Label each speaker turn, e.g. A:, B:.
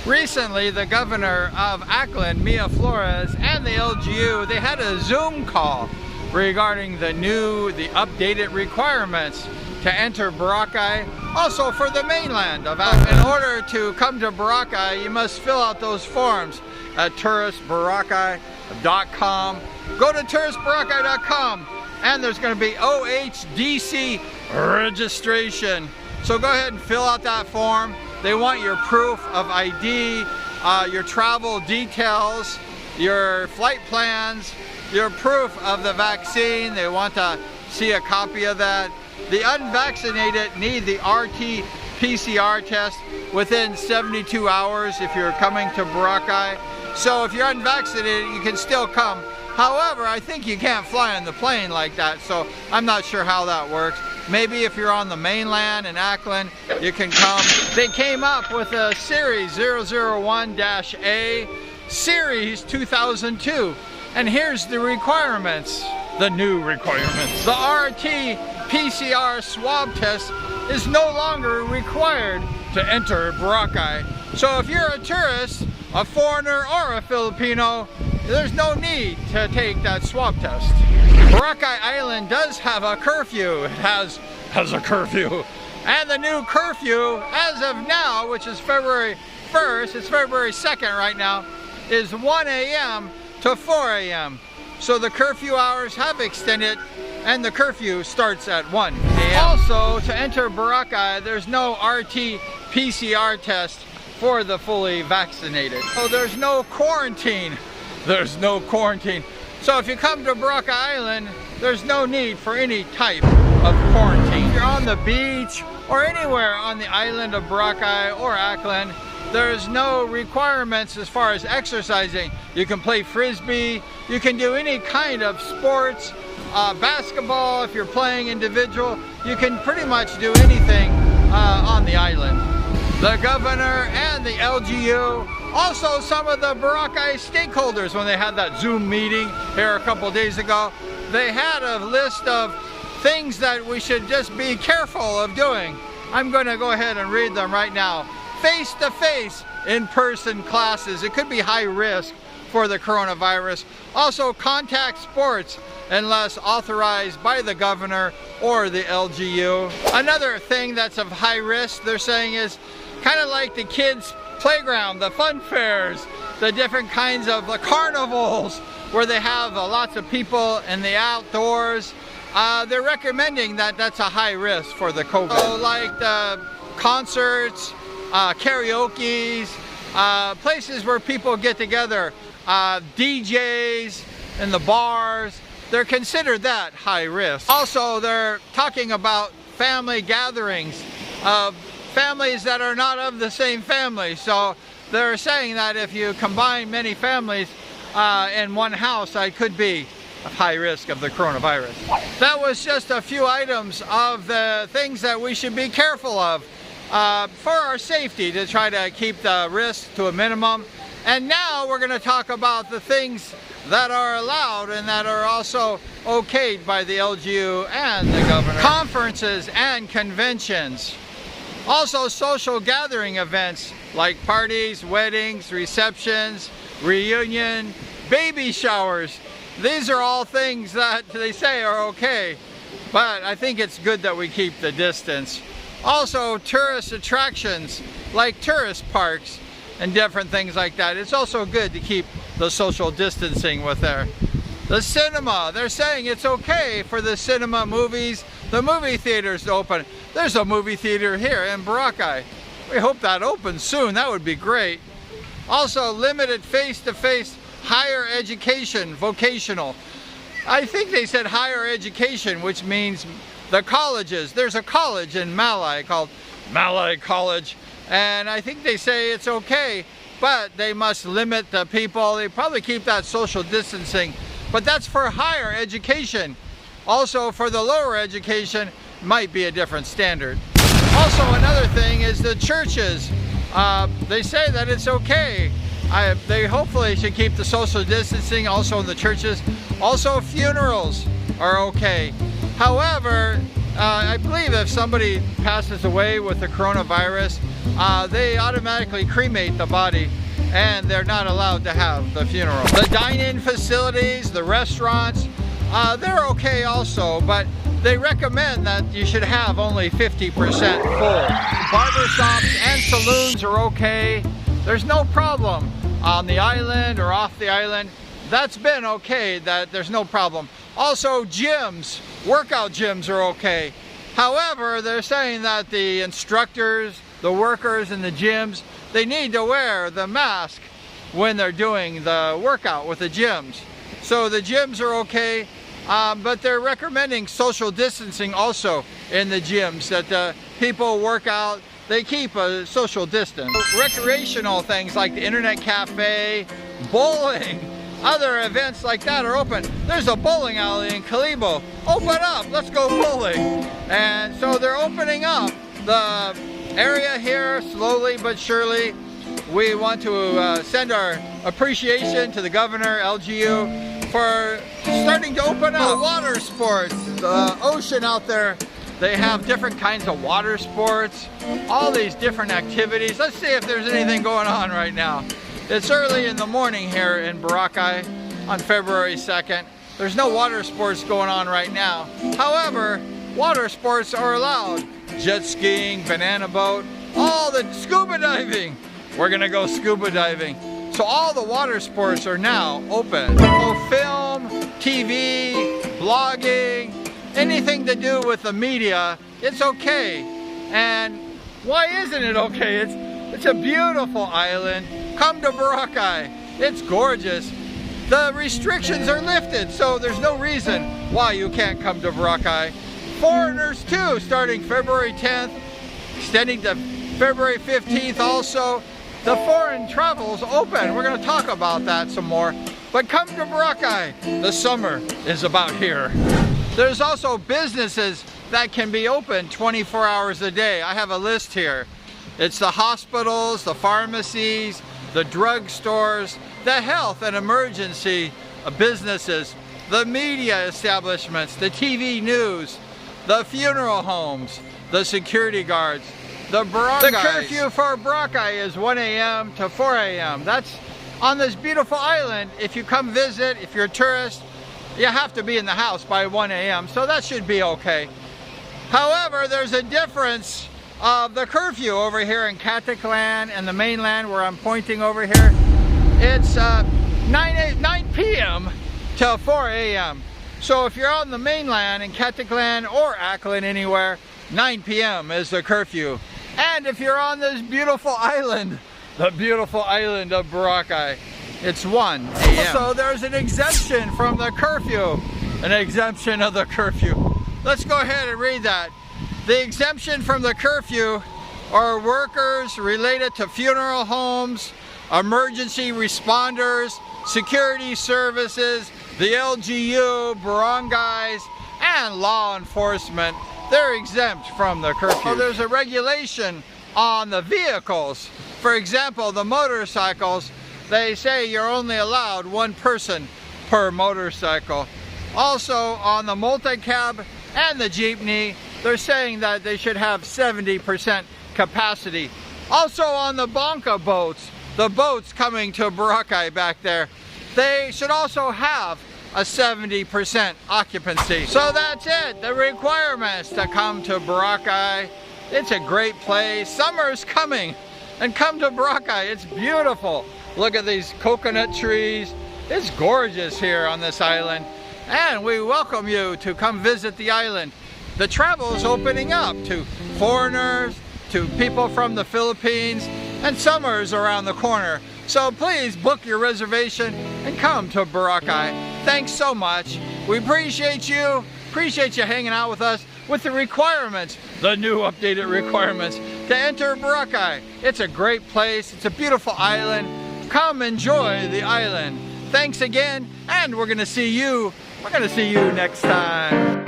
A: Recently, the governor of Aklan, Mia Flores, and the LGU, they had a Zoom call regarding the updated requirements to enter Boracay, also for the mainland of Aklan. In order to come to Boracay, you must fill out those forms at touristboracay.com. Go to touristboracay.com, and there's going to be OHDC registration. So go ahead and fill out that form. They want your proof of ID, your travel details, your flight plans, your proof of the vaccine. They want to see a copy of that. The unvaccinated need the RT-PCR test within 72 hours if you're coming to Boracay. So if you're unvaccinated, you can still come. However, I think you can't fly on the plane like that, so I'm not sure how that works. Maybe if you're on the mainland in Aklan, you can come. They came up with a series 001-A, series 2002. And here's the requirements, the new requirements. The RT-PCR swab test is no longer required to enter Boracay. So if you're a tourist, a foreigner, or a Filipino, there's no need to take that swab test. Boracay Island does have a curfew. It has a curfew. And the new curfew, as of now, which is February 1st, it's February 2nd right now, is 1 a.m. to 4 a.m. So the curfew hours have extended, and the curfew starts at 1 a.m. Also, to enter Boracay, there's no RT-PCR test for the fully vaccinated. So there's no quarantine. There's no quarantine. So if you come to Boracay Island, there's no need for any type of quarantine. If you're on the beach or anywhere on the island of Boracay or Aklan, there's no requirements as far as exercising. You can play frisbee, you can do any kind of sports, basketball if you're playing individual. You can pretty much do anything on the island. The governor and the LGU, also some of the Boracay stakeholders, when they had that Zoom meeting here a couple days ago, they had a list of things that we should just be careful of doing. I'm going to go ahead and read them right now. Face-to-face in-person classes. It could be high risk for the coronavirus. Also, contact sports unless authorized by the governor or the LGU. Another thing that's of high risk, they're saying, is kind of like the kids' playground, the fun fairs, the different kinds of carnivals where they have lots of people in the outdoors. They're recommending that that's a high risk for the COVID. So like the concerts, karaoke's, places where people get together, DJs in the bars, they're considered that high risk. Also, they're talking about family gatherings of families that are not of the same family. So they're saying that if you combine many families in one house, that could be a high risk of the coronavirus. That was just a few items of the things that we should be careful of for our safety, to try to keep the risk to a minimum. And now we're going to talk about the things that are allowed and that are also okayed by the LGU and the governor. Conferences and conventions. Also social gathering events like parties, weddings, receptions, reunion, baby showers. These are all things that they say are okay, but I think it's good that we keep the distance. Also, tourist attractions like tourist parks and different things like that. It's also good to keep the social distancing with there. The cinema, they're saying it's okay for the cinema, movies, the movie theaters to open. There's a movie theater here in Boracay. We hope that opens soon. That would be great. Also, limited face-to-face higher education, vocational. I think they said higher education, which means the colleges. There's a college in Malay called Malay College, and I think they say it's okay, but they must limit the people. They probably keep that social distancing, but that's for higher education. Also, for the lower education, might be a different standard. Also, another thing is the churches. They say that it's okay. They hopefully should keep the social distancing also in the churches. Also, funerals are okay. However, I believe if somebody passes away with the coronavirus, they automatically cremate the body and they're not allowed to have the funeral. The dine-in facilities, the restaurants, they're okay also, but they recommend that you should have only 50% full. Barbershops and saloons are okay. There's no problem on the island or off the island. That's been okay, that there's no problem. Also gyms, workout gyms are okay. However, they're saying that the instructors, the workers in the gyms, they need to wear the mask when they're doing the workout with the gyms. So the gyms are okay. But they're recommending social distancing also in the gyms, that people work out, they keep a social distance. Recreational things like the internet cafe, bowling, other events like that are open. There's a bowling alley in Kalibo. Open up, let's go bowling. And so they're opening up the area here slowly but surely. We want to send our appreciation to the governor, LGU, for starting to open up water sports. The ocean out there, they have different kinds of water sports, all these different activities. Let's see if there's anything going on right now. It's early in the morning here in Boracay on February 2nd. There's no water sports going on right now. However, water sports are allowed. Jet skiing, banana boat, all the scuba diving. We're gonna go scuba diving. So all the water sports are now open. So film, TV, blogging, anything to do with the media, it's okay. And why isn't it okay? It's a beautiful island. Come to Boracay. It's gorgeous. The restrictions are lifted, so there's no reason why you can't come to Boracay. Foreigners too, starting February 10th, extending to February 15th also. The foreign travel's open. We're going to talk about that some more. But come to Boracay. The summer is about here. There's also businesses that can be open 24 hours a day. I have a list here. It's the hospitals, the pharmacies, the drugstores, the health and emergency businesses, the media establishments, the TV news, the funeral homes, the security guards, the barangays. The curfew for Boracay is 1 a.m. to 4 a.m. That's on this beautiful island. If you come visit, if you're a tourist, you have to be in the house by 1 a.m. So that should be okay. However, there's a difference of the curfew over here in Cataclan and the mainland where I'm pointing over here. It's 9 p.m. till 4 a.m. So if you're on the mainland in Cataclan or Aklan anywhere, 9 p.m. is the curfew. And if you're on this beautiful island, the beautiful island of Boracay, it's 1 a.m. So there's an exemption from the curfew, an exemption of the curfew. Let's go ahead and read that. The exemption from the curfew are workers related to funeral homes, emergency responders, security services, the LGU, barangays, and law enforcement. They're exempt from the curfew. So there's a regulation on the vehicles. For example, the motorcycles, they say you're only allowed 1 person per motorcycle. Also on the multi-cab and the jeepney, they're saying that they should have 70% capacity. Also on the banca boats, the boats coming to Boracay back there, they should also have a 70% occupancy. So that's it, the requirements to come to Boracay. It's a great place. Summer's coming, and come to Boracay. It's beautiful. Look at these coconut trees. It's gorgeous here on this island, and we welcome you to come visit the island. The travel is opening up to foreigners, to people from the Philippines, and summer is around the corner. So please book your reservation and come to Boracay. Thanks so much. We appreciate you hanging out with us with the requirements, the new updated requirements to enter Boracay. It's a great place. It's a beautiful island. Come enjoy the island. Thanks again, and we're gonna see you next time.